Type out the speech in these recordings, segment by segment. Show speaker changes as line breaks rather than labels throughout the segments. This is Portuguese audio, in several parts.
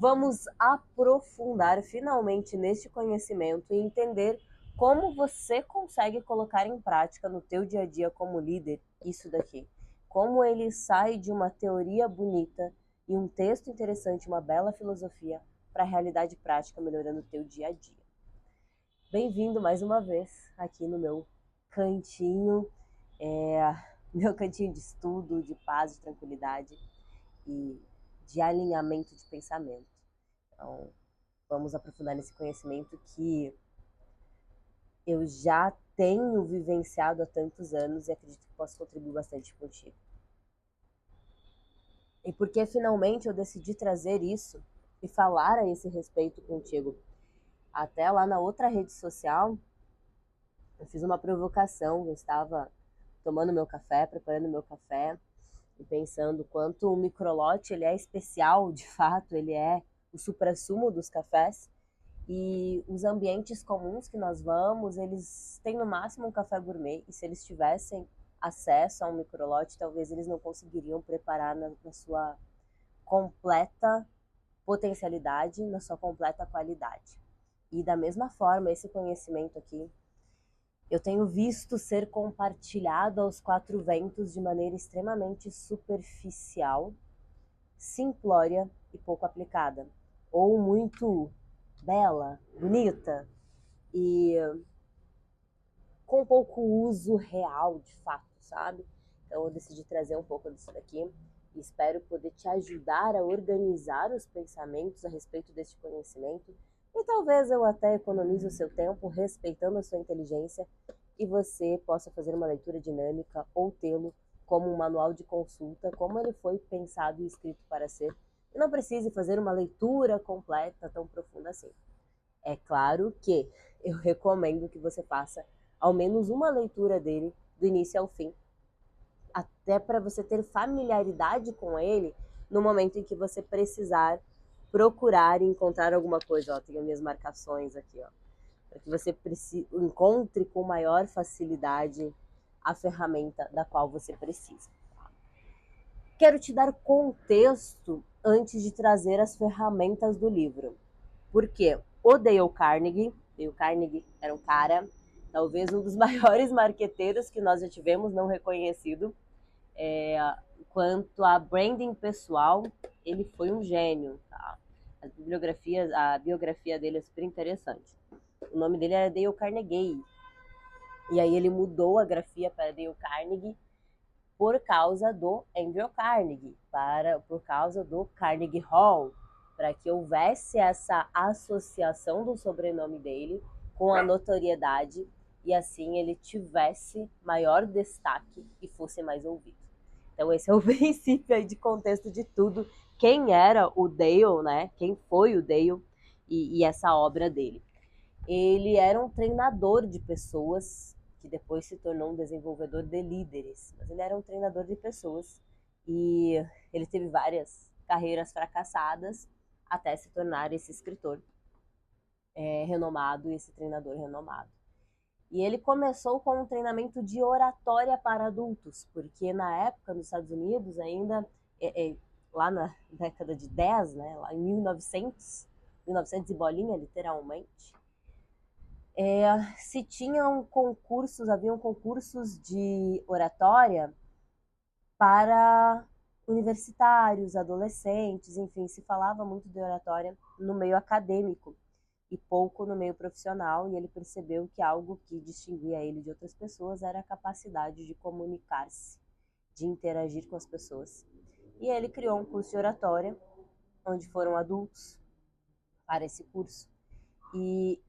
Vamos aprofundar finalmente neste conhecimento e entender como você consegue colocar em prática no teu dia a dia como líder isso daqui. Como ele sai de uma teoria bonita e um texto interessante, uma bela filosofia, para a realidade prática, melhorando o teu dia a dia. Bem-vindo mais uma vez aqui no meu cantinho, meu cantinho de estudo, de paz, de tranquilidade e de alinhamento de pensamento. Então, vamos aprofundar nesse conhecimento que eu já tenho vivenciado há tantos anos e acredito que posso contribuir bastante contigo. E porque finalmente eu decidi trazer isso e falar a esse respeito contigo. Até lá na outra rede social, eu fiz uma provocação, eu estava tomando meu café, preparando meu café e pensando quanto o microlote ele é especial, de fato, ele é o suprassumo dos cafés. E os ambientes comuns que nós vamos, eles têm no máximo um café gourmet, e se eles tivessem acesso a um microlote, talvez eles não conseguiriam preparar na sua completa potencialidade, na sua completa qualidade. E da mesma forma, esse conhecimento aqui, eu tenho visto ser compartilhado aos quatro ventos de maneira extremamente superficial, simplória e pouco aplicada. Ou muito bela, bonita e com pouco uso real, de fato, sabe? Então eu decidi trazer um pouco disso daqui e espero poder te ajudar a organizar os pensamentos a respeito deste conhecimento e talvez eu até economize o seu tempo respeitando a sua inteligência e você possa fazer uma leitura dinâmica ou tê-lo como um manual de consulta, como ele foi pensado e escrito para ser, e não precise fazer uma leitura completa tão profunda assim. É claro que eu recomendo que você faça ao menos uma leitura dele, do início ao fim, até para você ter familiaridade com ele no momento em que você precisar procurar e encontrar alguma coisa. Ó, tenho minhas marcações aqui, ó, para que você encontre com maior facilidade a ferramenta da qual você precisa. Quero te dar contexto antes de trazer as ferramentas do livro. Porque o Dale Carnegie era um cara, talvez um dos maiores marqueteiros que nós já tivemos, não reconhecido. Quanto a branding pessoal, ele foi um gênio. Tá? A biografia dele é super interessante. O nome dele era Dale Carnegie. E aí ele mudou a grafia para Dale Carnegie por causa do Andrew Carnegie, por causa do Carnegie Hall, para que houvesse essa associação do sobrenome dele com a notoriedade e assim ele tivesse maior destaque e fosse mais ouvido. Então esse é o princípio aí de contexto de tudo. Quem era o Dale, né? Quem foi o Dale e essa obra dele. Ele era um treinador de pessoas que depois se tornou um desenvolvedor de líderes, mas ele era um treinador de pessoas e ele teve várias carreiras fracassadas até se tornar esse escritor renomado e esse treinador renomado. E ele começou com um treinamento de oratória para adultos, porque na época nos Estados Unidos ainda, lá na década de 10, né, lá em 1900 e bolinha literalmente, se tinham concursos, haviam concursos de oratória para universitários, adolescentes, enfim, se falava muito de oratória no meio acadêmico e pouco no meio profissional, e ele percebeu que algo que distinguia ele de outras pessoas era a capacidade de comunicar-se, de interagir com as pessoas. E ele criou um curso de oratória, onde foram adultos para esse curso. E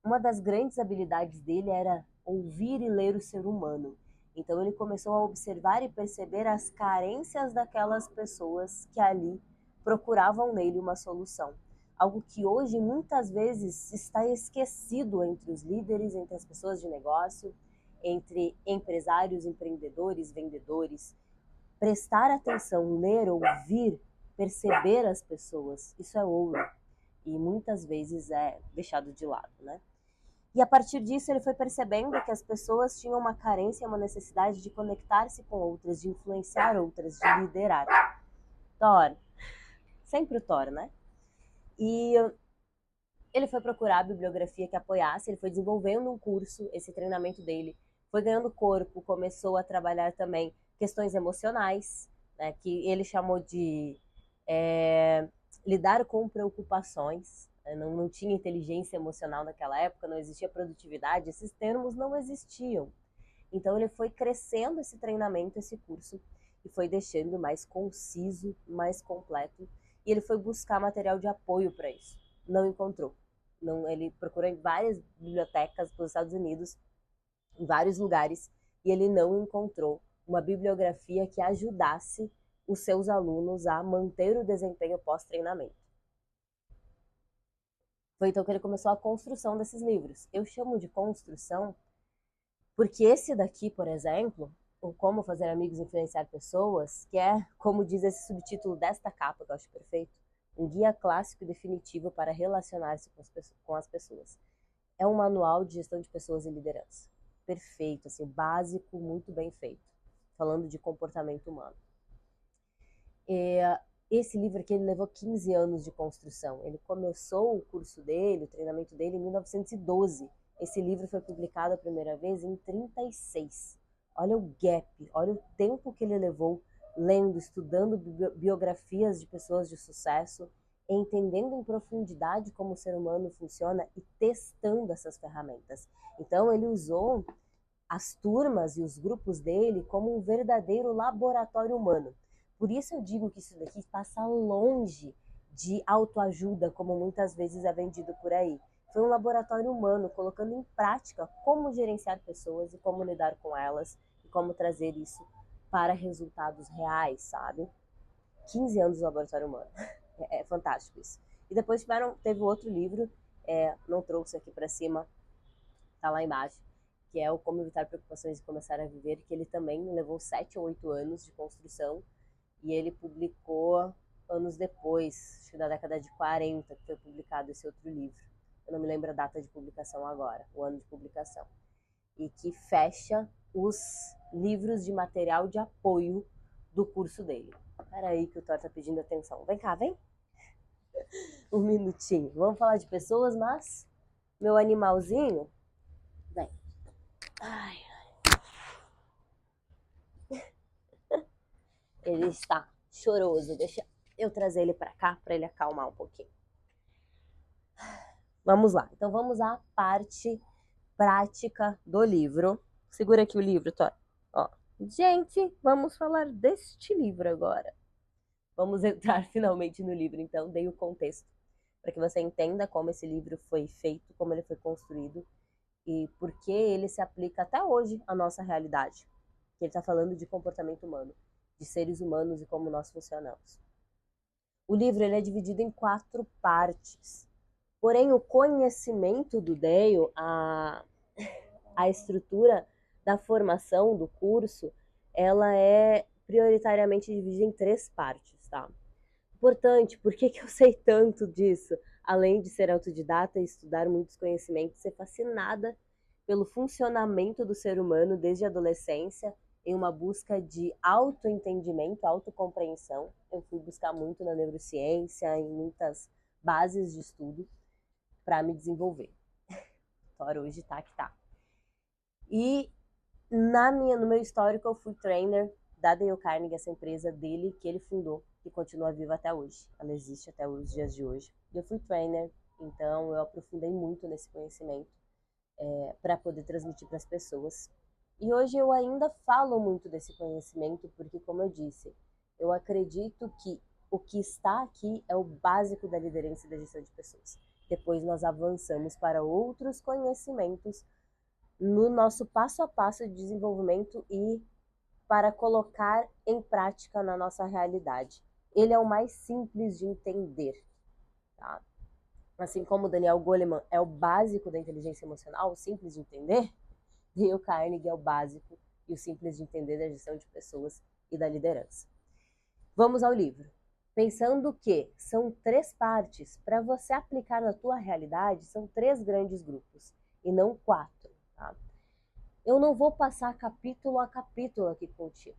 uma das grandes habilidades dele era ouvir e ler o ser humano. Então ele começou a observar e perceber as carências daquelas pessoas que ali procuravam nele uma solução. Algo que hoje muitas vezes está esquecido entre os líderes, entre as pessoas de negócio, entre empresários, empreendedores, vendedores. Prestar atenção, ler, ouvir, perceber as pessoas, isso é ouro. E muitas vezes é deixado de lado, né? E a partir disso ele foi percebendo que as pessoas tinham uma carência, uma necessidade de conectar-se com outras, de influenciar outras, de liderar. Thor, sempre o Thor, né? E ele foi procurar a bibliografia que apoiasse, ele foi desenvolvendo um curso, esse treinamento dele foi ganhando corpo, começou a trabalhar também questões emocionais, né, que ele chamou de lidar com preocupações. Né, não tinha inteligência emocional naquela época, não existia produtividade, esses termos não existiam. Então ele foi crescendo esse treinamento, esse curso, e foi deixando mais conciso, mais completo, e ele foi buscar material de apoio para isso. Não encontrou. Não, ele procurou em várias bibliotecas dos Estados Unidos, em vários lugares, e ele não encontrou uma bibliografia que ajudasse os seus alunos a manter o desempenho pós-treinamento. Foi então que ele começou a construção desses livros. Eu chamo de construção porque esse daqui, por exemplo, o Como Fazer Amigos e Influenciar Pessoas, que é, como diz esse subtítulo desta capa, que eu acho perfeito, um guia clássico e definitivo para relacionar-se com as pessoas. É um manual de gestão de pessoas e liderança. Perfeito, assim, básico, muito bem feito. Falando de comportamento humano. Esse livro aqui ele levou 15 anos de construção. Ele começou o curso dele, o treinamento dele, em 1912. Esse livro foi publicado a primeira vez em 36. Olha o gap, olha o tempo que ele levou lendo, estudando biografias de pessoas de sucesso, entendendo em profundidade como o ser humano funciona e testando essas ferramentas. Então ele usou as turmas e os grupos dele como um verdadeiro laboratório humano. Por isso eu digo que isso daqui passa longe de autoajuda, como muitas vezes é vendido por aí. Foi um laboratório humano, colocando em prática como gerenciar pessoas e como lidar com elas e como trazer isso para resultados reais, sabe? 15 anos de laboratório humano. É fantástico isso. E depois teve outro livro, não trouxe aqui para cima, tá lá embaixo, que é o Como Evitar Preocupações e Começar a Viver, que ele também levou 7 ou 8 anos de construção, e ele publicou anos depois, acho que da década de 40, que foi publicado esse outro livro. Eu não me lembro a data de publicação agora, o ano de publicação. E que fecha os livros de material de apoio do curso dele. Espera aí que o Thor tá pedindo atenção. Vem cá, vem. Um minutinho. Vamos falar de pessoas, mas meu animalzinho, vem. Ai, ele está choroso. Deixa eu trazer ele para cá para ele acalmar um pouquinho. Vamos lá. Então vamos à parte prática do livro. Segura aqui o livro, Thor. Ó. Gente, vamos falar deste livro agora. Vamos entrar finalmente no livro, então dei o contexto para que você entenda como esse livro foi feito, como ele foi construído e por que ele se aplica até hoje à nossa realidade. Ele está falando de comportamento humano, de seres humanos e como nós funcionamos. O livro ele é dividido em 4 partes. Porém, o conhecimento do Dale, a estrutura da formação do curso, ela é prioritariamente dividida em 3 partes, tá? Importante, por que eu sei tanto disso? Além de ser autodidata e estudar muitos conhecimentos, ser fascinada pelo funcionamento do ser humano desde a adolescência, em uma busca de autoentendimento, autocompreensão. Eu fui buscar muito na neurociência, em muitas bases de estudo, para me desenvolver. Thor hoje tá que tá. E no meu histórico, eu fui trainer da Dale Carnegie, essa empresa dele que ele fundou, que continua viva até hoje. Ela existe até os dias de hoje. Eu fui trainer, então eu aprofundei muito nesse conhecimento para poder transmitir para as pessoas. E hoje eu ainda falo muito desse conhecimento, porque, como eu disse, eu acredito que o que está aqui é o básico da liderança e da gestão de pessoas. Depois nós avançamos para outros conhecimentos no nosso passo a passo de desenvolvimento e para colocar em prática na nossa realidade. Ele é o mais simples de entender, tá? Assim como o Daniel Goleman é o básico da inteligência emocional, o simples de entender, Dale Carnegie é o básico e o simples de entender da gestão de pessoas e da liderança. Vamos ao livro. Pensando que são 3 partes, para você aplicar na tua realidade, são 3 grandes grupos e não 4, tá? Eu não vou passar capítulo a capítulo aqui contigo.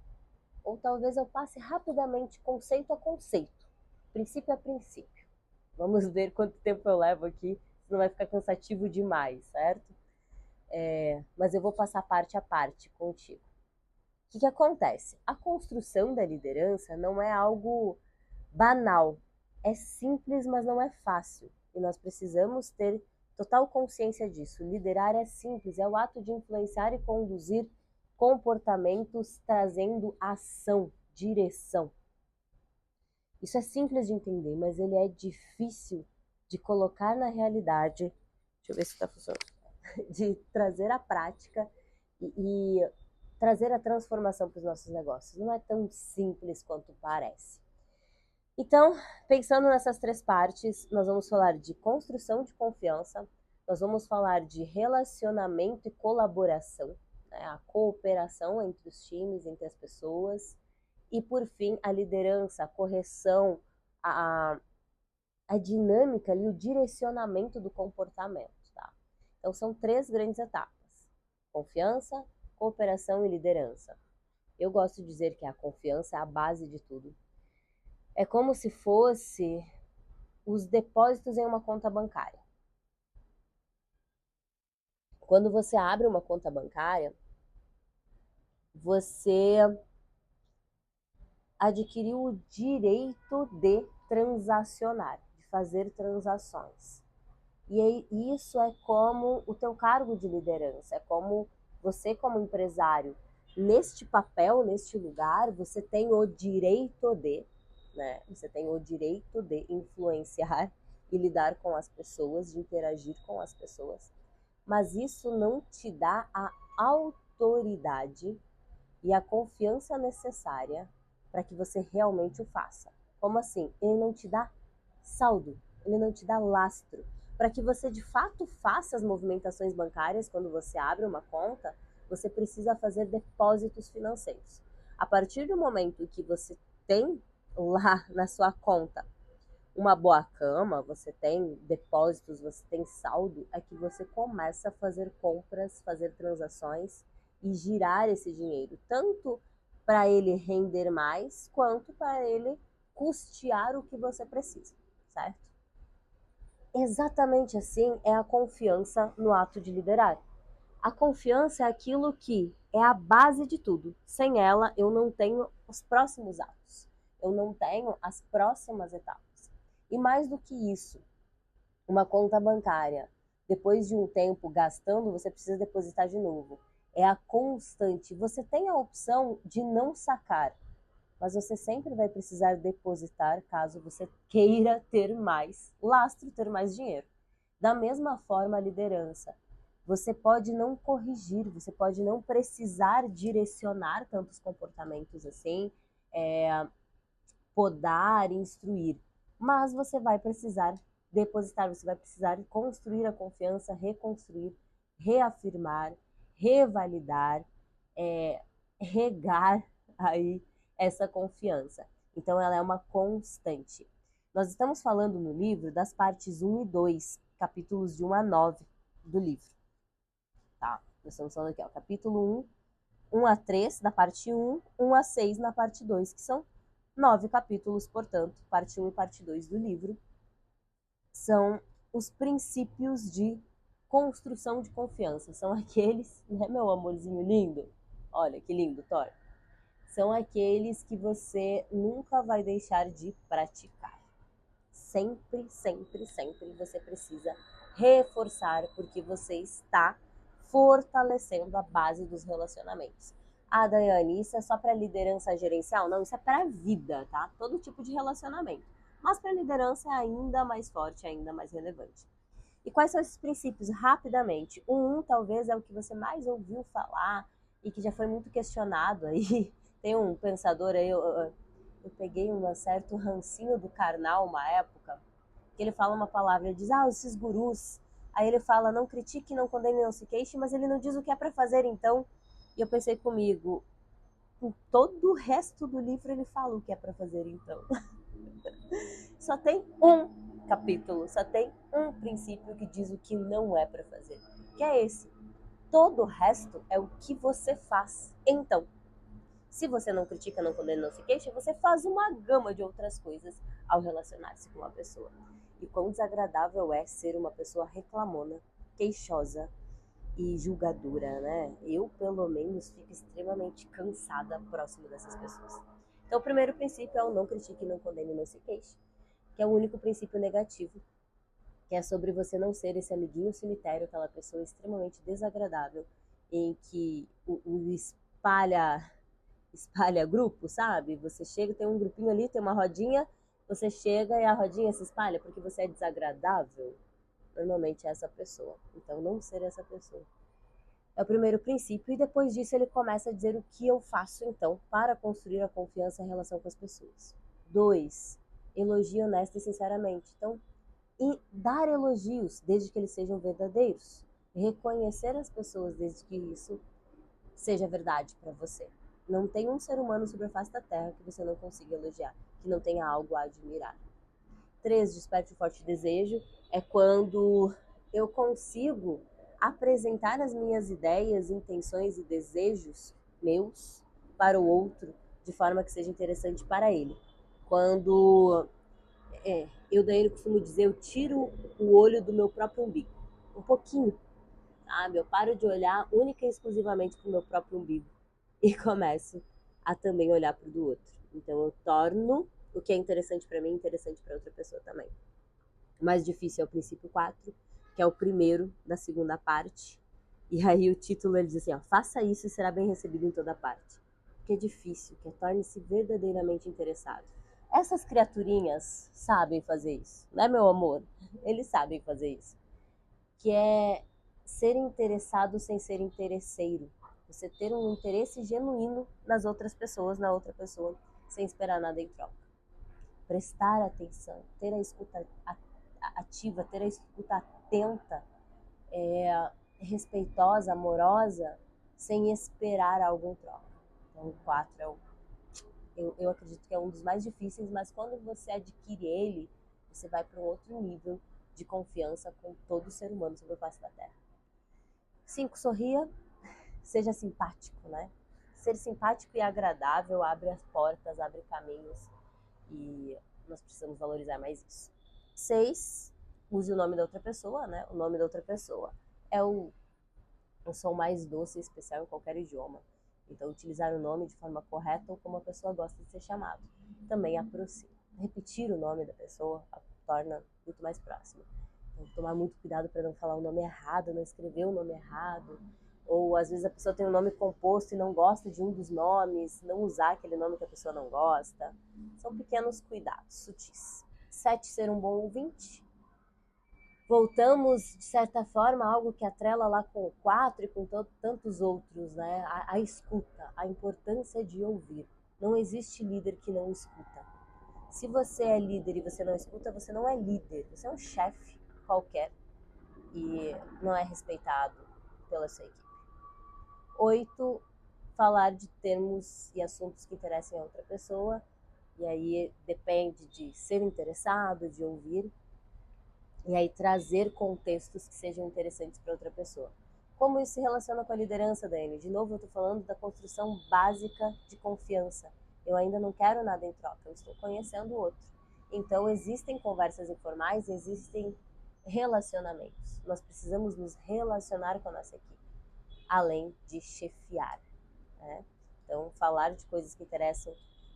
Ou talvez eu passe rapidamente conceito a conceito, princípio a princípio. Vamos ver quanto tempo eu levo aqui, senão vai ficar cansativo demais, certo? Mas eu vou passar parte a parte contigo. O que acontece? A construção da liderança não é algo banal. É simples, mas não é fácil. E nós precisamos ter total consciência disso. Liderar é simples, é o ato de influenciar e conduzir comportamentos trazendo ação, direção. Isso é simples de entender, mas ele é difícil de colocar na realidade. Deixa eu ver se está funcionando. De trazer à prática e trazer a transformação para os nossos negócios. Não é tão simples quanto parece. Então, pensando nessas três partes, nós vamos falar de construção de confiança, nós vamos falar de relacionamento e colaboração, né, a cooperação entre os times, entre as pessoas, e por fim, a liderança, a correção, a dinâmica e o direcionamento do comportamento. Tá? Então, são três grandes etapas: confiança, cooperação e liderança. Eu gosto de dizer que a confiança é a base de tudo. É como se fosse os depósitos em uma conta bancária. Quando você abre uma conta bancária, você adquiriu o direito de transacionar, de fazer transações. E isso é como o teu cargo de liderança, é como você como empresário, neste papel, neste lugar, você tem o direito de, né? Você tem o direito de influenciar e lidar com as pessoas, de interagir com as pessoas. Mas isso não te dá a autoridade e a confiança necessária para que você realmente o faça. Como assim? Ele não te dá saldo, ele não te dá lastro. Para que você de fato faça as movimentações bancárias quando você abre uma conta, você precisa fazer depósitos financeiros. A partir do momento que você tem lá na sua conta uma boa cama, você tem depósitos, você tem saldo, é que você começa a fazer compras, fazer transações e girar esse dinheiro, tanto para ele render mais, quanto para ele custear o que você precisa, certo? Exatamente assim é a confiança no ato de liderar. A confiança é aquilo que é a base de tudo. Sem ela, eu não tenho os próximos atos. Eu não tenho as próximas etapas. E mais do que isso, uma conta bancária, depois de um tempo gastando, você precisa depositar de novo. É a constante. Você tem a opção de não sacar, mas você sempre vai precisar depositar caso você queira ter mais lastro, ter mais dinheiro. Da mesma forma, a liderança. Você pode não corrigir, você pode não precisar direcionar tantos comportamentos assim, podar, instruir, mas você vai precisar depositar, você vai precisar construir a confiança, reconstruir, reafirmar, revalidar, regar aí essa confiança. Então ela é uma constante. Nós estamos falando no livro das partes 1 e 2, capítulos de 1 a 9 do livro. Tá? Nós estamos falando aqui, ó, capítulo 1, 1 a 3 da parte 1, 1 a 6 na parte 2, que são 9 capítulos, portanto, parte 1 e parte 2 do livro, são os princípios de construção de confiança. São aqueles, né, meu amorzinho lindo? Olha que lindo, Thor. São aqueles que você nunca vai deixar de praticar. Sempre, sempre, sempre você precisa reforçar, porque você está fortalecendo a base dos relacionamentos. Ah, Daiane, isso é só para liderança gerencial? Não, isso é para a vida, tá? Todo tipo de relacionamento. Mas para liderança é ainda mais forte, ainda mais relevante. E quais são esses princípios? Rapidamente. Talvez é o que você mais ouviu falar e que já foi muito questionado aí. Tem um pensador aí, eu peguei um certo rancinho do Karnal uma época, que ele fala uma palavra, ele diz, esses gurus. Aí ele fala, não critique, não condene, não se queixe, mas ele não diz o que é para fazer então. E eu pensei comigo, com todo o resto do livro ele fala o que é para fazer então. Só tem um capítulo, só tem um princípio que diz o que não é para fazer, que é esse. Todo o resto é o que você faz. Então, se você não critica, não condena, não se queixa, você faz uma gama de outras coisas ao relacionar-se com uma pessoa. e quão desagradável é ser uma pessoa reclamona, queixosa e julgadora, né? Eu, pelo menos, fico extremamente cansada próximo dessas pessoas. Então, o primeiro princípio é o não critique, não condene, não se queixe, que é o único princípio negativo, que é sobre você não ser esse amiguinho cemitério, aquela pessoa extremamente desagradável, em que o espalha grupo, sabe? Você chega, tem um grupinho ali, tem uma rodinha, você chega e a rodinha se espalha porque você é desagradável. Normalmente é essa pessoa. Então, não ser essa pessoa. É o primeiro princípio, e depois disso ele começa a dizer o que eu faço então para construir a confiança em relação com as pessoas. 2. Elogie honesto e sinceramente. Então, e dar elogios, desde que eles sejam verdadeiros. Reconhecer as pessoas, desde que isso seja verdade para você. Não tem um ser humano sobre a face da Terra que você não consiga elogiar, que não tenha algo a admirar. 3. Desperte o forte desejo. É quando eu consigo apresentar as minhas ideias, intenções e desejos meus para o outro de forma que seja interessante para ele. Quando eu daí costumo dizer, eu tiro o olho do meu próprio umbigo. Um pouquinho, sabe? Eu paro de olhar única e exclusivamente para o meu próprio umbigo e começo a também olhar para o do outro. Então eu torno o que é interessante para mim interessante para outra pessoa também. O mais difícil é o princípio 4, que é o primeiro da segunda parte. E aí o título ele diz assim, ó, faça isso e será bem recebido em toda parte. Que é difícil, que é torne-se verdadeiramente interessado. Essas criaturinhas sabem fazer isso, né, meu amor? Eles sabem fazer isso. Que é ser interessado sem ser interesseiro. Você ter um interesse genuíno nas outras pessoas, na outra pessoa, sem esperar nada em troca. Prestar atenção, ter a escuta ativa, ter a escuta atenta, respeitosa, amorosa, sem esperar algo em troca. Então, o 4 é eu acredito que é um dos mais difíceis, mas quando você adquire ele, você vai para um outro nível de confiança com todo ser humano sobre a face da Terra. 5. Sorria, seja simpático, né? Ser simpático e agradável abre as portas, abre caminhos e nós precisamos valorizar mais isso. 6. Use o nome da outra pessoa, né? O nome da outra pessoa é o som mais doce e especial em qualquer idioma. Então, utilizar o nome de forma correta ou como a pessoa gosta de ser chamado. Também aproxima. Repetir o nome da pessoa a torna muito mais próximo. Então, tomar muito cuidado para não falar o nome errado, não escrever o nome errado. Ou, às vezes, a pessoa tem um nome composto e não gosta de um dos nomes, não usar aquele nome que a pessoa não gosta. São pequenos cuidados, sutis. 7. Ser um bom ouvinte. Voltamos, de certa forma, a algo que atrela lá com o 4 e com tantos outros, né? A escuta, a importância de ouvir. Não existe líder que não escuta. Se você é líder e você não escuta, você não é líder. Você é um chefe qualquer e não é respeitado pela sua equipe. 8. Falar de termos e assuntos que interessem a outra pessoa. E aí depende de ser interessado, de ouvir. E aí trazer contextos que sejam interessantes para outra pessoa. Como isso se relaciona com a liderança, Dani? De novo, eu estou falando da construção básica de confiança. Eu ainda não quero nada em troca, eu estou conhecendo o outro. Então, existem conversas informais, existem relacionamentos. Nós precisamos nos relacionar com a nossa equipe, além de chefiar, né? Então, falar de coisas que interessam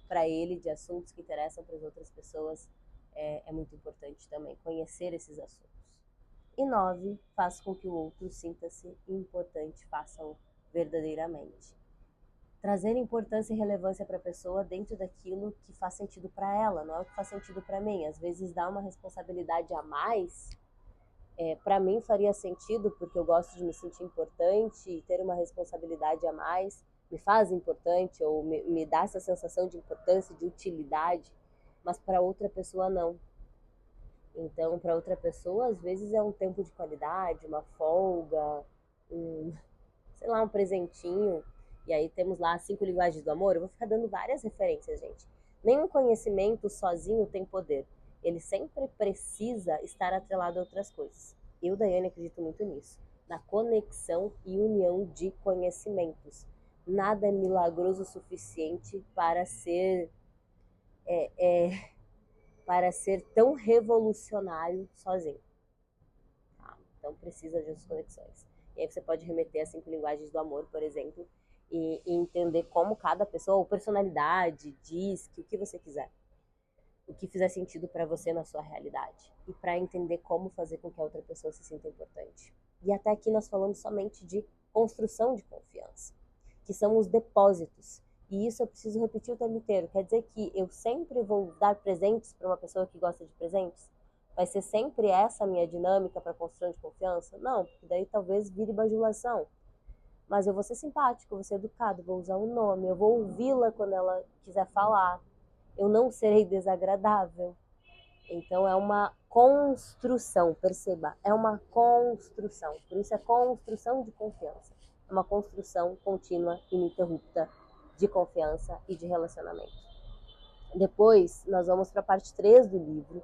para ele, de assuntos que interessam para as outras pessoas, é muito importante também, conhecer esses assuntos. E 9, faz com que o outro sinta-se importante, faça-o verdadeiramente. Trazer importância e relevância para a pessoa dentro daquilo que faz sentido para ela, não é o que faz sentido para mim. Às vezes dá uma responsabilidade a mais, para mim faria sentido porque eu gosto de me sentir importante e ter uma responsabilidade a mais me faz importante ou me dá essa sensação de importância, de utilidade, mas para outra pessoa não. Então, para outra pessoa, às vezes é um tempo de qualidade, uma folga, sei lá, um presentinho. E aí temos lá as 5 linguagens do amor. Eu vou ficar dando várias referências, gente. Nenhum conhecimento sozinho tem poder. Ele sempre precisa estar atrelado a outras coisas. Eu, Daiane, acredito muito nisso. Na conexão e união de conhecimentos. Nada é milagroso o suficiente para ser para ser tão revolucionário sozinho. Tá? Então precisa de outras conexões. E aí você pode remeter às 5 linguagens do amor, por exemplo, e entender como cada pessoa, ou personalidade, diz que o que você quiser. O que fizer sentido para você na sua realidade. E para entender como fazer com que a outra pessoa se sinta importante. E até aqui nós falamos somente de construção de confiança, que são os depósitos. E isso eu preciso repetir o tempo inteiro. Quer dizer que eu sempre vou dar presentes para uma pessoa que gosta de presentes? Vai ser sempre essa a minha dinâmica para construção de confiança? Não, porque daí talvez vire bajulação. Mas eu vou ser simpático, vou ser educado, vou usar um nome, eu vou ouvi-la quando ela quiser falar. Eu não serei desagradável. Então é uma construção, perceba, é uma construção. Por isso é construção de confiança. É uma construção contínua, ininterrupta de confiança e de relacionamento. Depois nós vamos para a parte 3 do livro.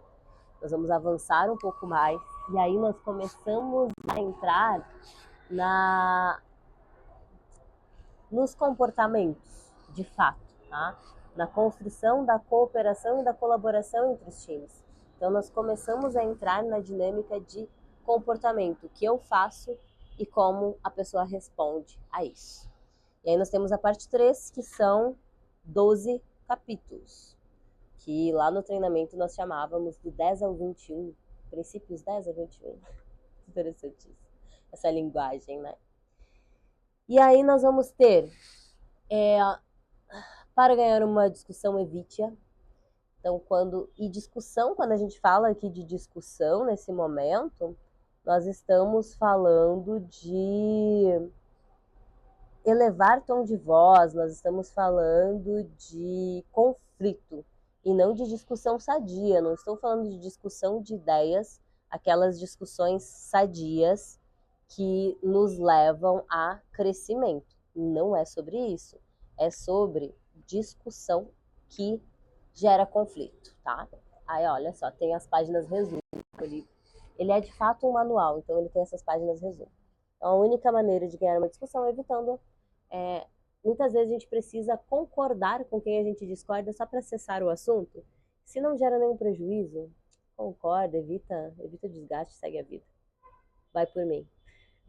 Nós vamos avançar um pouco mais e aí nós começamos a entrar nos comportamentos, de fato, tá? Na construção da cooperação e da colaboração entre os times. Então nós começamos a entrar na dinâmica de comportamento, o que eu faço e como a pessoa responde a isso. E aí nós temos a parte 3, que são 12 capítulos, que lá no treinamento nós chamávamos do 10 ao 21, princípios 10 ao 21. Interessante isso, essa linguagem, né? E aí nós vamos ter, para ganhar uma discussão, evite-a. Então, quando a gente fala aqui de discussão nesse momento, nós estamos falando de elevar tom de voz, nós estamos falando de conflito e não de discussão sadia. Não estou falando de discussão de ideias, aquelas discussões sadias que nos levam a crescimento. Não é sobre isso. É sobre discussão que gera conflito, tá? Aí, olha só, tem as páginas resumo. Ele é de fato um manual, então ele tem essas páginas resumo. Então, a única maneira de ganhar uma discussão é evitando. Muitas vezes a gente precisa concordar com quem a gente discorda só para cessar o assunto. Se não gera nenhum prejuízo, concorda, evita o desgaste, segue a vida. Vai por mim.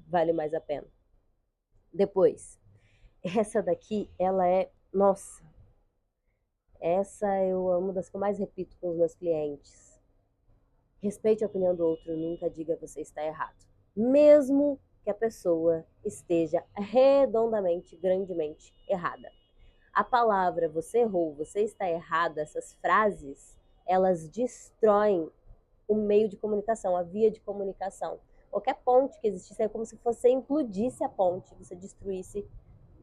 Vale mais a pena. Depois, essa daqui, ela é, nossa, essa eu amo, das que eu mais repito com os meus clientes. Respeite a opinião do outro, nunca diga você está errado. Mesmo que a pessoa esteja redondamente, grandemente errada. A palavra você errou, você está errado, essas frases, elas destroem o meio de comunicação, a via de comunicação. Qualquer ponte que existisse é como se você implodisse a ponte, você destruísse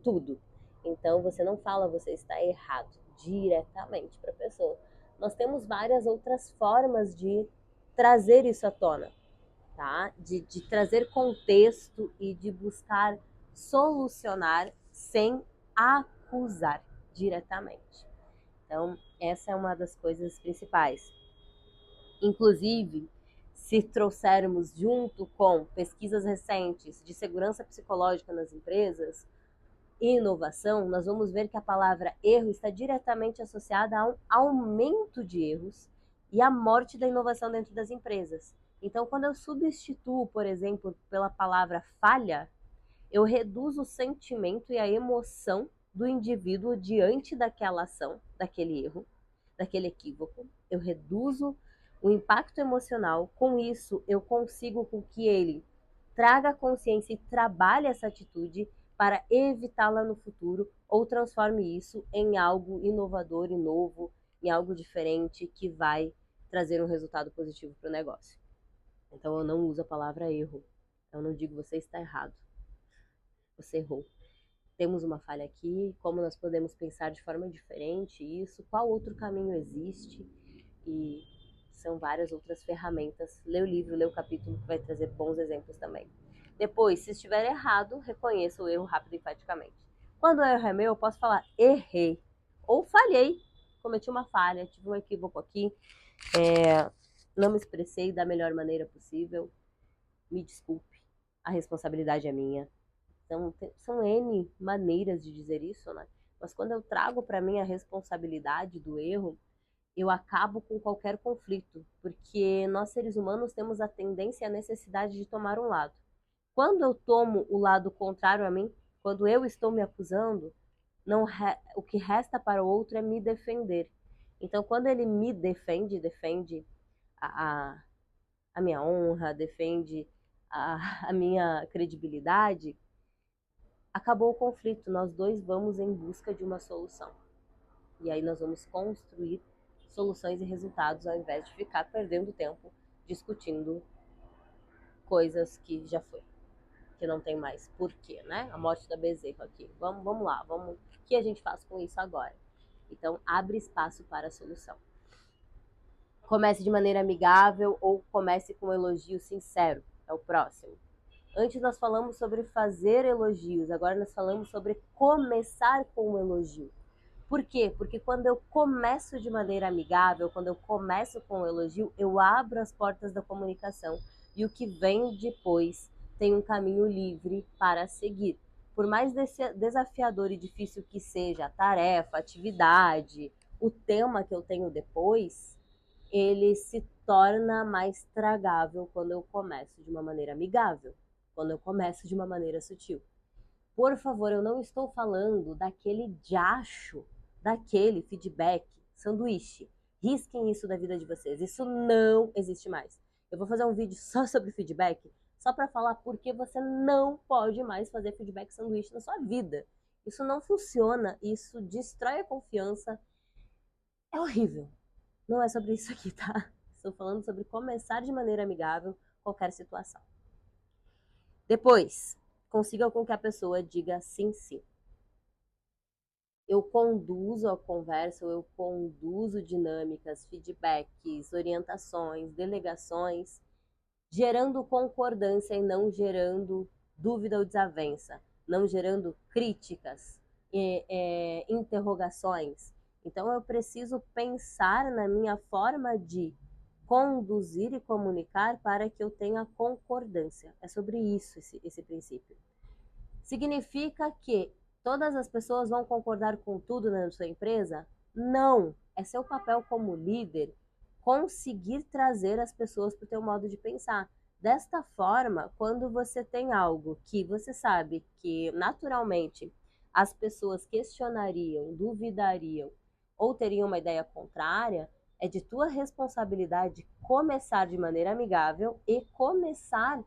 tudo. Então você não fala você está errado diretamente para a pessoa. Nós temos várias outras formas de trazer isso à tona, tá? De trazer contexto e de buscar solucionar sem acusar diretamente. Então, essa é uma das coisas principais. Inclusive, se trouxermos junto com pesquisas recentes de segurança psicológica nas empresas e inovação, nós vamos ver que a palavra erro está diretamente associada a um aumento de erros e à morte da inovação dentro das empresas. Então, quando eu substituo, por exemplo, pela palavra falha, eu reduzo o sentimento e a emoção do indivíduo diante daquela ação, daquele erro, daquele equívoco. Eu reduzo o impacto emocional. Com isso, eu consigo com que ele traga consciência e trabalhe essa atitude para evitá-la no futuro ou transforme isso em algo inovador e novo, em algo diferente que vai trazer um resultado positivo para o negócio. Então eu não uso a palavra erro. Eu não digo você está errado. Você errou. Temos uma falha aqui, como nós podemos pensar de forma diferente isso, qual outro caminho existe, e são várias outras ferramentas. Lê o livro, lê o capítulo, que vai trazer bons exemplos também. Depois, se estiver errado, reconheça o erro rápido e enfaticamente. Quando o erro é meu, eu posso falar errei, ou falhei, cometi uma falha, tive um equívoco aqui, não me expressei da melhor maneira possível, me desculpe, a responsabilidade é minha. Então, são N maneiras de dizer isso, né? Mas quando eu trago para mim a responsabilidade do erro, eu acabo com qualquer conflito, porque nós seres humanos temos a tendência e a necessidade de tomar um lado. Quando eu tomo o lado contrário a mim, quando eu estou me acusando, o que resta para o outro é me defender. Então, quando ele me defende, defende a, a, a minha honra, defende a minha credibilidade, acabou o conflito. Nós dois vamos em busca de uma solução. E aí nós vamos construir soluções e resultados ao invés de ficar perdendo tempo discutindo coisas que já foi, que não tem mais porquê, né? A morte da Bezerra aqui. Vamos lá, o que a gente faz com isso agora? Então, abre espaço para a solução. Comece de maneira amigável ou comece com um elogio sincero. É o próximo. Antes nós falamos sobre fazer elogios, agora nós falamos sobre começar com um elogio. Por quê? Porque quando eu começo de maneira amigável, quando eu começo com um elogio, eu abro as portas da comunicação e o que vem depois tem um caminho livre para seguir. Por mais desafiador e difícil que seja a tarefa, a atividade, o tema que eu tenho depois, ele se torna mais tragável quando eu começo de uma maneira amigável, quando eu começo de uma maneira sutil. Por favor, eu não estou falando daquele diacho, daquele feedback sanduíche. Risquem isso da vida de vocês. Isso não existe mais. Eu vou fazer um vídeo só sobre feedback, só para falar por que você não pode mais fazer feedback sanduíche na sua vida. Isso não funciona, isso destrói a confiança. É horrível. Não é sobre isso aqui, tá? Estou falando sobre começar de maneira amigável qualquer situação. Depois, consiga com que a pessoa diga sim, sim. Eu conduzo a conversa, eu conduzo dinâmicas, feedbacks, orientações, delegações, gerando concordância e não gerando dúvida ou desavença, não gerando críticas, interrogações. Então eu preciso pensar na minha forma de conduzir e comunicar para que eu tenha concordância. É sobre isso esse princípio. Significa que todas as pessoas vão concordar com tudo na sua empresa? Não. É seu papel como líder conseguir trazer as pessoas para o teu modo de pensar. Desta forma, quando você tem algo que você sabe que naturalmente as pessoas questionariam, duvidariam ou teriam uma ideia contrária, é de tua responsabilidade começar de maneira amigável e começar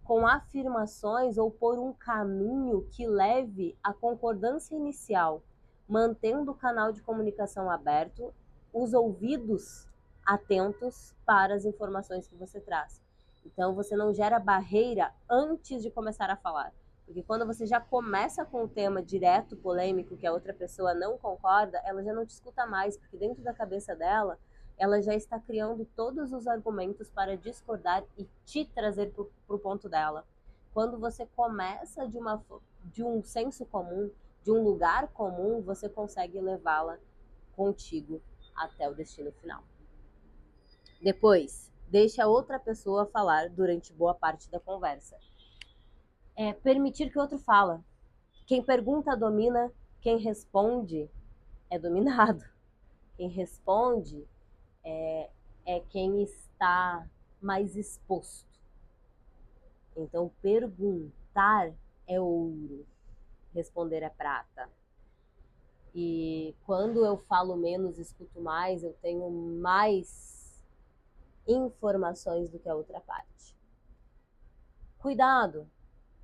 com afirmações ou por um caminho que leve à concordância inicial, mantendo o canal de comunicação aberto, os ouvidos atentos para as informações que você traz. Então você não gera barreira antes de começar a falar. Porque quando você já começa com um tema direto, polêmico, que a outra pessoa não concorda, ela já não te escuta mais, porque dentro da cabeça dela, ela já está criando todos os argumentos para discordar e te trazer para o ponto dela. Quando você começa de um senso comum, de um lugar comum, você consegue levá-la contigo até o destino final. Depois, deixe a outra pessoa falar durante boa parte da conversa. Permitir que o outro fala. Quem pergunta domina, quem responde é dominado. Quem responde é quem está mais exposto. Então, perguntar é ouro, responder é prata. E quando eu falo menos, escuto mais, eu tenho mais informações do que a outra parte. Cuidado,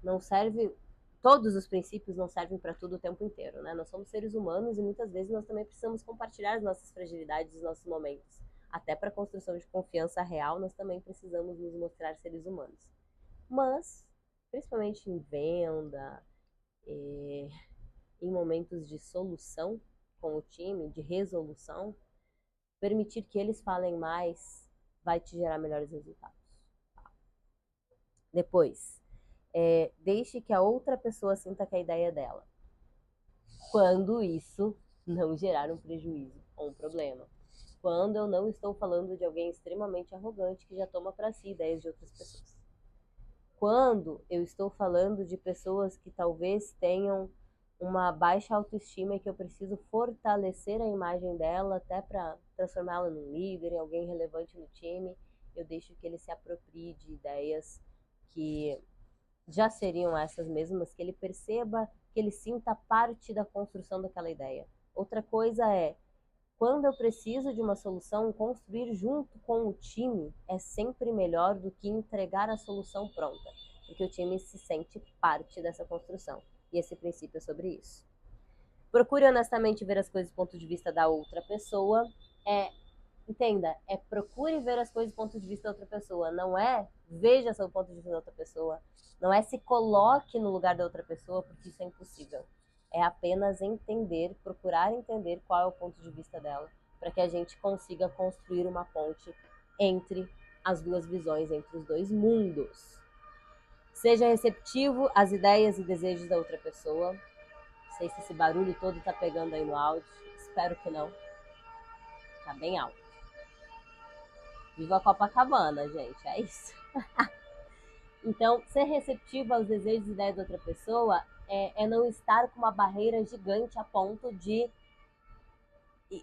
não serve. Todos os princípios não servem para tudo o tempo inteiro, né? Nós somos seres humanos e muitas vezes nós também precisamos compartilhar as nossas fragilidades, os nossos momentos. Até para a construção de confiança real, nós também precisamos nos mostrar seres humanos. Mas, principalmente em venda, em momentos de solução com o time, de resolução, permitir que eles falem mais vai te gerar melhores resultados. Depois, deixe que a outra pessoa sinta que a ideia é dela. Quando isso não gerar um prejuízo ou um problema. Quando eu não estou falando de alguém extremamente arrogante que já toma para si ideias de outras pessoas. Quando eu estou falando de pessoas que talvez tenham uma baixa autoestima e que eu preciso fortalecer a imagem dela até para transformá-lo num líder, em alguém relevante no time, eu deixo que ele se aproprie de ideias que já seriam essas mesmas, que ele perceba, que ele sinta parte da construção daquela ideia. Outra coisa é, quando eu preciso de uma solução, construir junto com o time é sempre melhor do que entregar a solução pronta, porque o time se sente parte dessa construção. E esse princípio é sobre isso. Procure honestamente ver as coisas do ponto de vista da outra pessoa. Entenda, procure ver as coisas do ponto de vista da outra pessoa. Não é veja seu ponto de vista da outra pessoa. Não é se coloque no lugar da outra pessoa, porque isso é impossível. É apenas entender, procurar entender qual é o ponto de vista dela, para que a gente consiga construir uma ponte entre as duas visões, entre os dois mundos. Seja receptivo às ideias e desejos da outra pessoa. Não sei se esse barulho todo tá pegando aí no áudio. Espero que não. Tá bem alto. Viva a Copacabana, gente. É isso. Então, ser receptivo aos desejos e ideias da outra pessoa é não estar com uma barreira gigante a ponto de...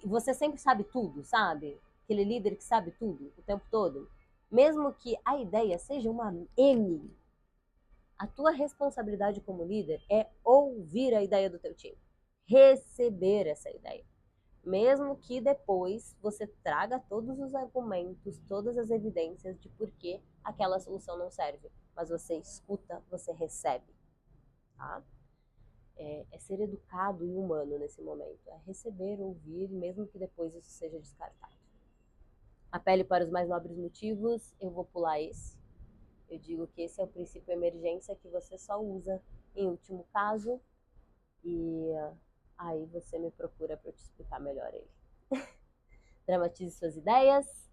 Você sempre sabe tudo, sabe? Aquele líder que sabe tudo o tempo todo. Mesmo que a ideia seja uma M, a tua responsabilidade como líder é ouvir a ideia do teu time. Receber essa ideia. Mesmo que depois você traga todos os argumentos, todas as evidências de por que aquela solução não serve. Mas você escuta, você recebe. Tá? É ser educado e humano nesse momento. É receber, ouvir, mesmo que depois isso seja descartado. Apele para os mais nobres motivos, eu vou pular esse. Eu digo que esse é o princípio emergência que você só usa em último caso. E aí você me procura para eu te explicar melhor ele. Dramatize suas ideias.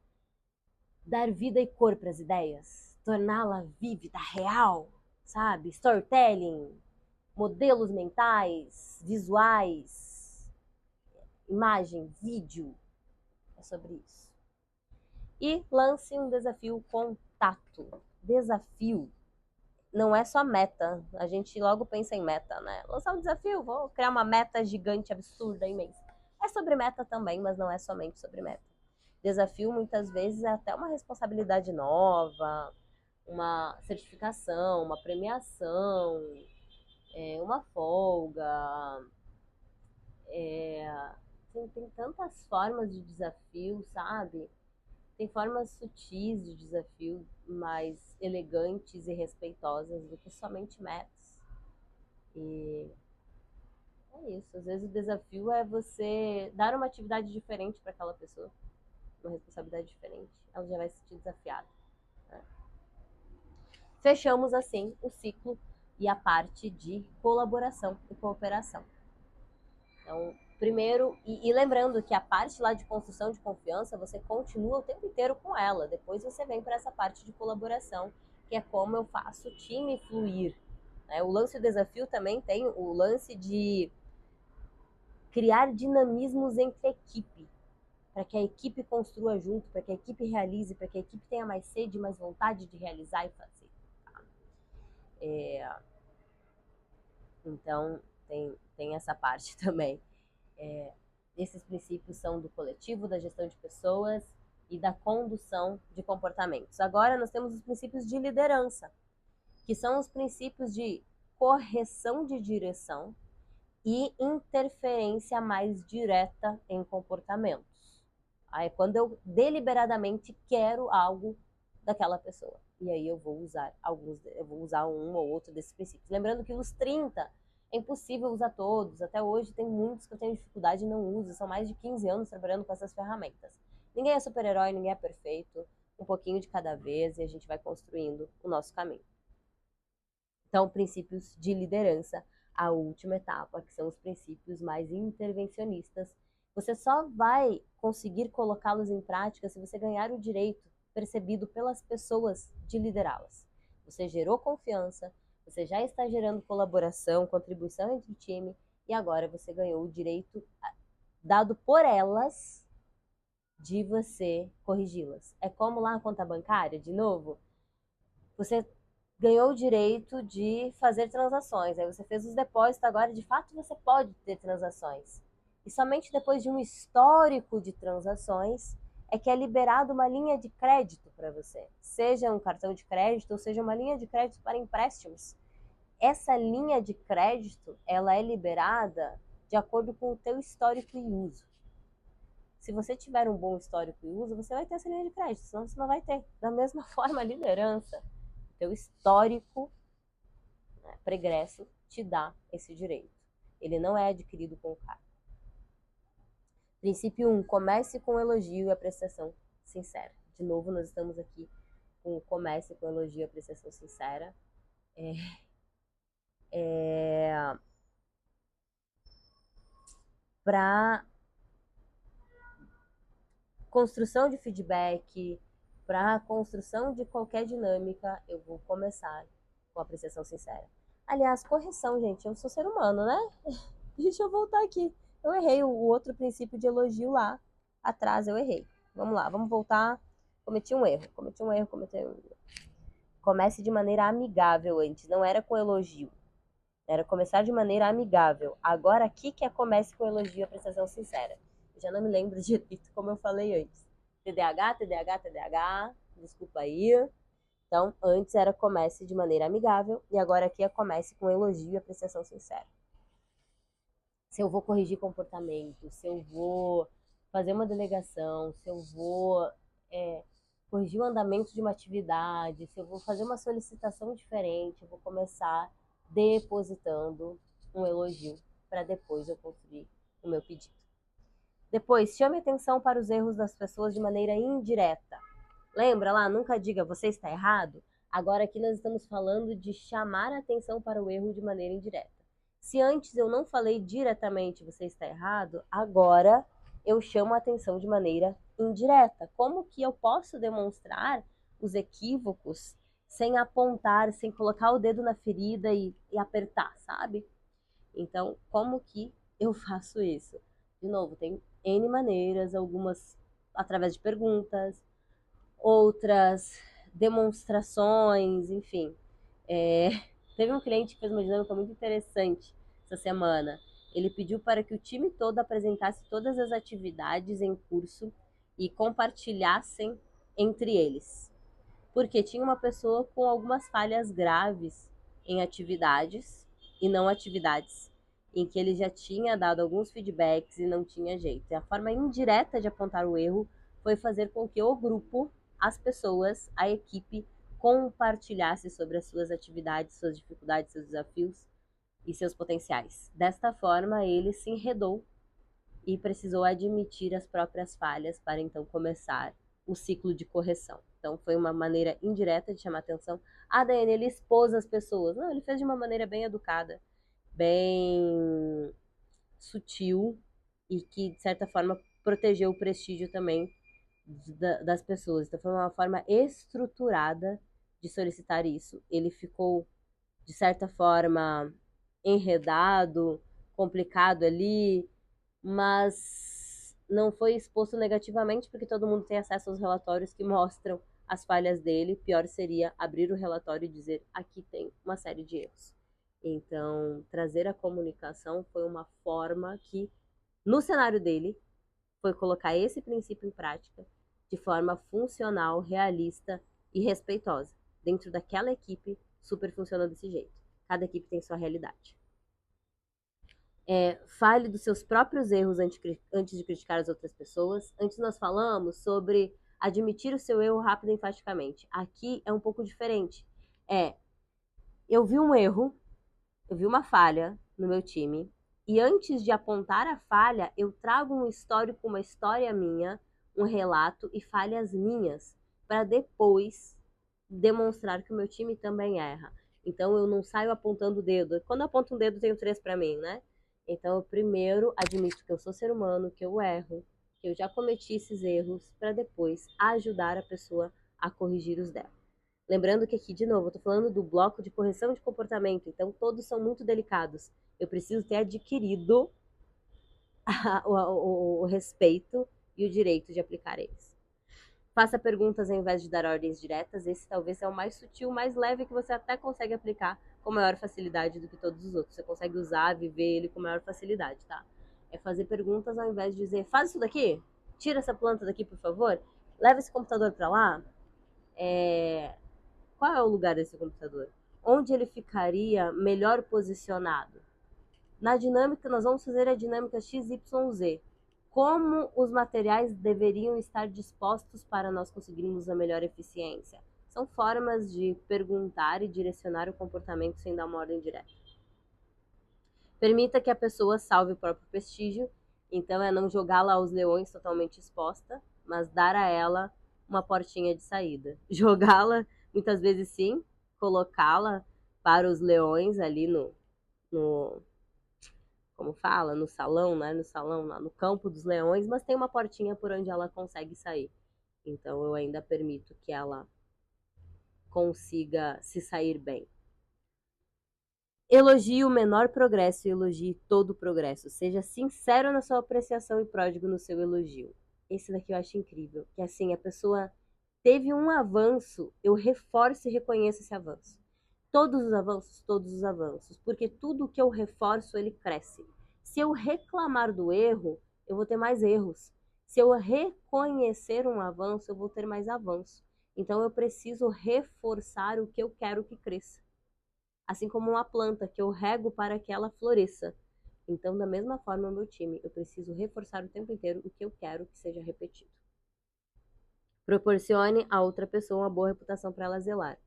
Dar vida e cor para as ideias. Torná-la vívida, real, sabe? Storytelling, modelos mentais, visuais, imagem, vídeo. É sobre isso. E lance um desafio contato. Desafio não é só meta. A gente logo pensa em meta, né? Lançar um desafio, vou criar uma meta gigante, absurda, imensa. É sobre meta também, mas não é somente sobre meta. Desafio muitas vezes é até uma responsabilidade nova, uma certificação, uma premiação, uma folga. Tem tantas formas de desafio, sabe? Tem formas sutis de desafio, mais elegantes e respeitosas do que somente metas. E é isso. Às vezes o desafio é você dar uma atividade diferente para aquela pessoa, uma responsabilidade diferente. Ela já vai se sentir desafiada. Né? Fechamos assim o ciclo e a parte de colaboração e cooperação. Então, primeiro, e lembrando que a parte lá de construção de confiança, você continua o tempo inteiro com ela. Depois você vem para essa parte de colaboração, que é como eu faço o time fluir. O lance do desafio também tem o lance de criar dinamismos entre a equipe, para que a equipe construa junto, para que a equipe realize, para que a equipe tenha mais sede, mais vontade de realizar e fazer. Tá? Então, tem essa parte também. Esses princípios são do coletivo, da gestão de pessoas e da condução de comportamentos. Agora nós temos os princípios de liderança, que são os princípios de correção de direção e interferência mais direta em comportamentos. Aí é quando eu deliberadamente quero algo daquela pessoa. E aí eu vou usar um ou outro desses princípios. Lembrando que os 30 é impossível usar todos. Até hoje tem muitos que eu tenho dificuldade e não uso. São mais de 15 anos trabalhando com essas ferramentas. Ninguém é super-herói, ninguém é perfeito. Um pouquinho de cada vez e a gente vai construindo o nosso caminho. Então, princípios de liderança, a última etapa, que são os princípios mais intervencionistas. Você só vai conseguir colocá-los em prática se você ganhar o direito percebido pelas pessoas de liderá-las. Você gerou confiança, você já está gerando colaboração, contribuição entre o time, e agora você ganhou o direito dado por elas de você corrigi-las. É como lá a conta bancária, de novo, você ganhou o direito de fazer transações, aí você fez os depósitos, agora de fato você pode ter transações. E somente depois de um histórico de transações é que é liberado uma linha de crédito para você, seja um cartão de crédito ou seja uma linha de crédito para empréstimos. Essa linha de crédito, ela é liberada de acordo com o teu histórico e uso. Se você tiver um bom histórico e uso, você vai ter essa linha de crédito, senão você não vai ter. Da mesma forma, a liderança, o teu histórico, né, pregresso, te dá esse direito. Ele não é adquirido com o cargo. Princípio 1, comece com elogio e apreciação sincera. De novo, nós estamos aqui com comece com elogio e apreciação sincera. Para construção de feedback, para construção de qualquer dinâmica, eu vou começar com apreciação sincera. Aliás, correção, gente, eu sou ser humano, né? Deixa eu voltar aqui. Eu errei o outro princípio de elogio lá atrás, eu errei. Vamos lá, vamos voltar. Cometi um erro. Comece de maneira amigável antes, não era com elogio. Era começar de maneira amigável. Agora aqui que é comece com elogio e apreciação sincera. Eu já não me lembro direito como eu falei antes. TDAH, desculpa aí. Então, antes era comece de maneira amigável e agora aqui é comece com elogio e apreciação sincera. Se eu vou corrigir comportamento, se eu vou fazer uma delegação, se eu vou corrigir o andamento de uma atividade, se eu vou fazer uma solicitação diferente, eu vou começar depositando um elogio para depois eu construir o meu pedido. Depois, chame atenção para os erros das pessoas de maneira indireta. Lembra lá, nunca diga você está errado? Agora aqui nós estamos falando de chamar a atenção para o erro de maneira indireta. Se antes eu não falei diretamente você está errado, agora eu chamo a atenção de maneira indireta. Como que eu posso demonstrar os equívocos sem apontar, sem colocar o dedo na ferida e apertar, sabe? Então, como que eu faço isso? De novo, tem N maneiras, algumas através de perguntas, outras demonstrações, enfim. Teve um cliente que fez uma dinâmica muito interessante essa semana. Ele pediu para que o time todo apresentasse todas as atividades em curso e compartilhassem entre eles. Porque tinha uma pessoa com algumas falhas graves em atividades e não atividades, em que ele já tinha dado alguns feedbacks e não tinha jeito. E a forma indireta de apontar o erro foi fazer com que o grupo, as pessoas, a equipe, compartilhasse sobre as suas atividades, suas dificuldades, seus desafios e seus potenciais. Desta forma, ele se enredou e precisou admitir as próprias falhas para então começar o ciclo de correção. Então foi uma maneira indireta de chamar atenção. Ah, Daiane, ele expôs as pessoas. Não, ele fez de uma maneira bem educada, bem sutil e que, de certa forma, protegeu o prestígio também das pessoas. Então foi uma forma estruturada de solicitar isso. Ele ficou, de certa forma, enredado, complicado ali, mas não foi exposto negativamente porque todo mundo tem acesso aos relatórios que mostram as falhas dele. Pior seria abrir o relatório e dizer aqui tem uma série de erros. Então, trazer a comunicação foi uma forma que, no cenário dele, foi colocar esse princípio em prática de forma funcional, realista e respeitosa. Dentro daquela equipe, super funciona desse jeito. Cada equipe tem sua realidade. Fale dos seus próprios erros antes de criticar as outras pessoas. Antes nós falamos sobre admitir o seu erro rápido e enfaticamente. Aqui é um pouco diferente. Eu vi um erro, eu vi uma falha no meu time, e antes de apontar a falha, eu trago um histórico, uma história minha, um relato e falhas minhas, para depois demonstrar que o meu time também erra. Então eu não saio apontando o dedo. Quando eu aponto um dedo, tenho 3 para mim, né? Então eu primeiro admito que eu sou ser humano, que eu erro, que eu já cometi esses erros, para depois ajudar a pessoa a corrigir os dela. Lembrando que aqui, de novo, eu estou falando do bloco de correção de comportamento, então todos são muito delicados. Eu preciso ter adquirido o respeito e o direito de aplicar eles. Faça perguntas ao invés de dar ordens diretas. Esse talvez é o mais sutil, mais leve, que você até consegue aplicar com maior facilidade do que todos os outros. Você consegue usar, viver ele com maior facilidade, tá? É fazer perguntas ao invés de dizer, faz isso daqui, tira essa planta daqui, por favor, leva esse computador para lá. Qual é o lugar desse computador? Onde ele ficaria melhor posicionado? Na dinâmica, nós vamos fazer a dinâmica XYZ. Como os materiais deveriam estar dispostos para nós conseguirmos a melhor eficiência? São formas de perguntar e direcionar o comportamento sem dar uma ordem direta. Permita que a pessoa salve o próprio prestígio, então é não jogá-la aos leões totalmente exposta, mas dar a ela uma portinha de saída. Jogá-la, muitas vezes sim, colocá-la para os leões ali como fala, no salão, né? No salão, lá no campo dos leões, mas tem uma portinha por onde ela consegue sair. Então eu ainda permito que ela consiga se sair bem. Elogie o menor progresso e elogie todo o progresso. Seja sincero na sua apreciação e pródigo no seu elogio. Esse daqui eu acho incrível. Que assim, a pessoa teve um avanço, eu reforço e reconheço esse avanço. Todos os avanços. Porque tudo que eu reforço, ele cresce. Se eu reclamar do erro, eu vou ter mais erros. Se eu reconhecer um avanço, eu vou ter mais avanço. Então eu preciso reforçar o que eu quero que cresça. Assim como uma planta que eu rego para que ela floresça. Então, da mesma forma, o meu time, eu preciso reforçar o tempo inteiro o que eu quero que seja repetido. Proporcione a outra pessoa uma boa reputação para ela zelar.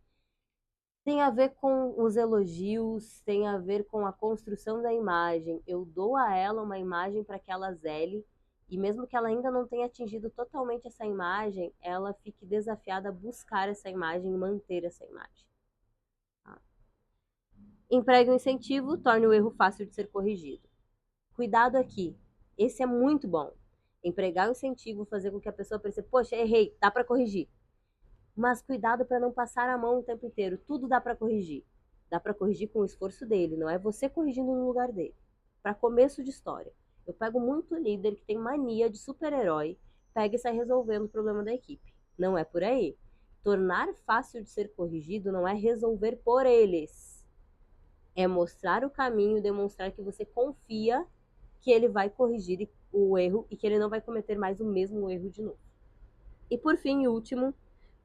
Tem a ver com os elogios, tem a ver com a construção da imagem. Eu dou a ela uma imagem para que ela zele, e mesmo que ela ainda não tenha atingido totalmente essa imagem, ela fique desafiada a buscar essa imagem e manter essa imagem. Empregue um incentivo, torne o erro fácil de ser corrigido. Cuidado aqui, esse é muito bom. Empregar um incentivo, fazer com que a pessoa perceba, poxa, errei, dá para corrigir. Mas cuidado para não passar a mão o tempo inteiro, tudo dá para corrigir. Dá para corrigir com o esforço dele, não é você corrigindo no lugar dele. Para começo de história, eu pego muito líder que tem mania de super-herói, pega e sai resolvendo o problema da equipe. Não é por aí. Tornar fácil de ser corrigido não é resolver por eles. É mostrar o caminho, demonstrar que você confia que ele vai corrigir o erro e que ele não vai cometer mais o mesmo erro de novo. E por fim, e último,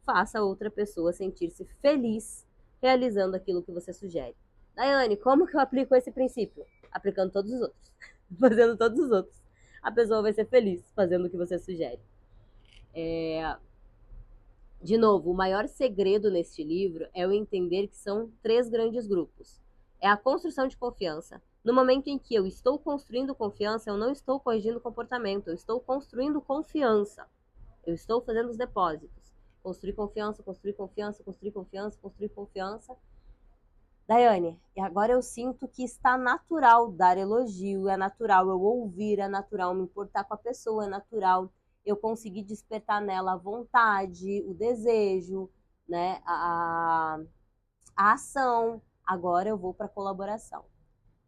faça a outra pessoa sentir-se feliz realizando aquilo que você sugere. Daiane, como que eu aplico esse princípio? Aplicando todos os outros. Fazendo todos os outros. A pessoa vai ser feliz fazendo o que você sugere. De novo, o maior segredo neste livro é o entender que são 3 grandes grupos. É a construção de confiança. No momento em que eu estou construindo confiança, eu não estou corrigindo comportamento, eu estou construindo confiança. Eu estou fazendo os depósitos. Construir confiança, construir confiança, construir confiança, construir confiança. Daiane, e agora eu sinto que está natural dar elogio, é natural eu ouvir, é natural me importar com a pessoa, é natural eu conseguir despertar nela a vontade, o desejo, né, a ação. Agora eu vou para a colaboração.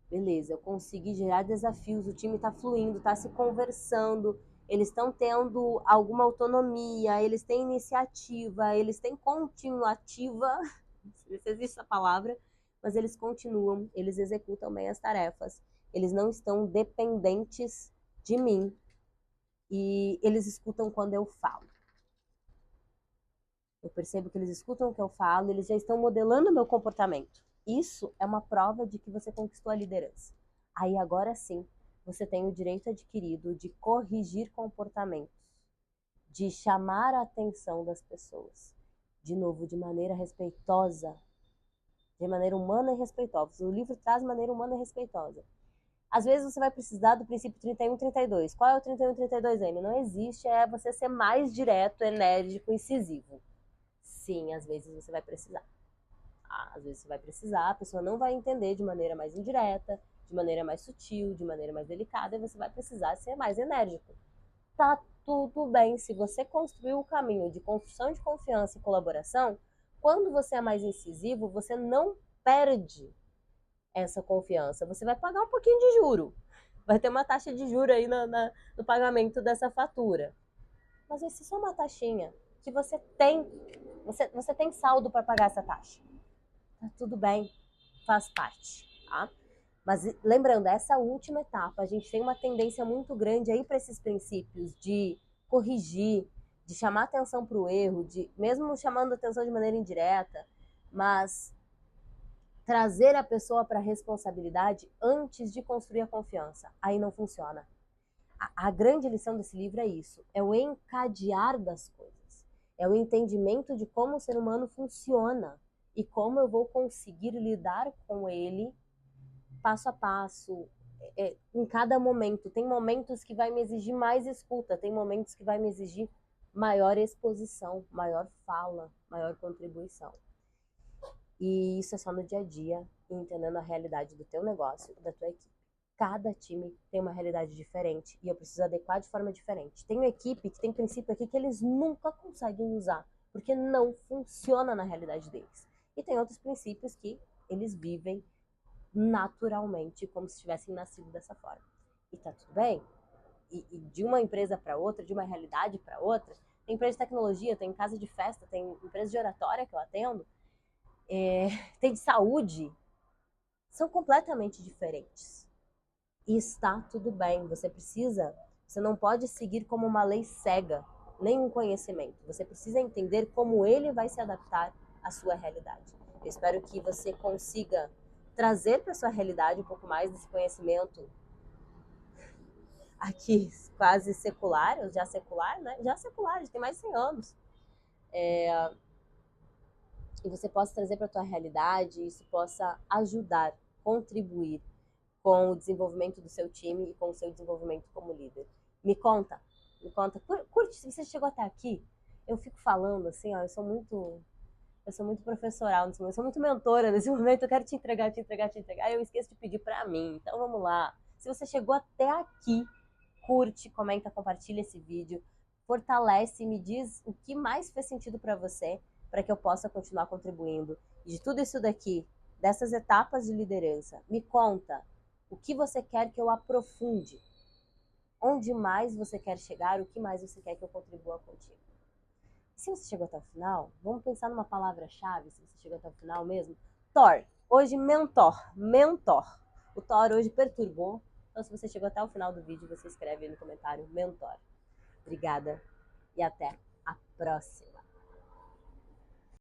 Beleza, eu consegui gerar desafios, o time está fluindo, está se conversando, eles estão tendo alguma autonomia, eles têm iniciativa, eles têm continuativa, se existe essa palavra, mas eles continuam, eles executam bem as tarefas, eles não estão dependentes de mim e eles escutam quando eu falo. Eu percebo que eles escutam o que eu falo, eles já estão modelando o meu comportamento. Isso é uma prova de que você conquistou a liderança. Aí agora sim, você tem o direito adquirido de corrigir comportamentos, de chamar a atenção das pessoas. De novo, de maneira respeitosa, de maneira humana e respeitosa. O livro traz maneira humana e respeitosa. Às vezes você vai precisar do princípio 31-32. Qual é o 31-32, Amy? Não existe, é você ser mais direto, enérgico, incisivo. Sim, às vezes você vai precisar. Às vezes você vai precisar, a pessoa não vai entender de maneira mais indireta, de maneira mais sutil, de maneira mais delicada, e você vai precisar ser mais enérgico. Tá tudo bem, se você construiu o caminho de construção de confiança e colaboração, quando você é mais incisivo, você não perde essa confiança. Você vai pagar um pouquinho de juro. Vai ter uma taxa de juro aí no pagamento dessa fatura. Mas vai ser só uma taxinha que você tem saldo para pagar essa taxa. Tá tudo bem, faz parte, tá? Mas lembrando, essa última etapa, a gente tem uma tendência muito grande aí para esses princípios de corrigir, de chamar atenção para o erro, de mesmo chamando atenção de maneira indireta, mas trazer a pessoa para a responsabilidade antes de construir a confiança. Aí não funciona. A grande lição desse livro é isso, é o encadear das coisas, é o entendimento de como o ser humano funciona e como eu vou conseguir lidar com ele passo a passo, em cada momento. Tem momentos que vai me exigir mais escuta, tem momentos que vai me exigir maior exposição, maior fala, maior contribuição. E isso é só no dia a dia, entendendo a realidade do teu negócio, da tua equipe. Cada time tem uma realidade diferente e eu preciso adequar de forma diferente. Tem uma equipe que tem princípio aqui que eles nunca conseguem usar, porque não funciona na realidade deles. E tem outros princípios que eles vivem naturalmente, como se tivessem nascido dessa forma. E tá tudo bem. E de uma empresa para outra, de uma realidade para outra, tem empresa de tecnologia, tem casa de festa, tem empresa de oratória que eu atendo, tem de saúde, são completamente diferentes. E está tudo bem. Você não pode seguir como uma lei cega, nem um conhecimento. Você precisa entender como ele vai se adaptar à sua realidade. Eu espero que você consiga trazer para sua realidade um pouco mais desse conhecimento aqui quase secular, ou já secular, né? Já secular, já tem mais de 100 anos. E você possa trazer para a tua realidade, e isso possa ajudar, contribuir com o desenvolvimento do seu time e com o seu desenvolvimento como líder. Me conta, curte, se você chegou até aqui, eu fico falando assim, ó, eu sou muito professoral nesse momento, eu sou muito mentora nesse momento, eu quero te entregar, eu esqueço de pedir para mim, então vamos lá. Se você chegou até aqui, curte, comenta, compartilha esse vídeo, fortalece, me diz o que mais fez sentido para você, para que eu possa continuar contribuindo. E de tudo isso daqui, dessas etapas de liderança, me conta o que você quer que eu aprofunde, onde mais você quer chegar, o que mais você quer que eu contribua contigo. Se você chegou até o final, vamos pensar numa palavra-chave, se você chegou até o final mesmo. Thor, hoje mentor. O Thor hoje perturbou, então se você chegou até o final do vídeo, você escreve aí no comentário mentor. Obrigada e até a próxima.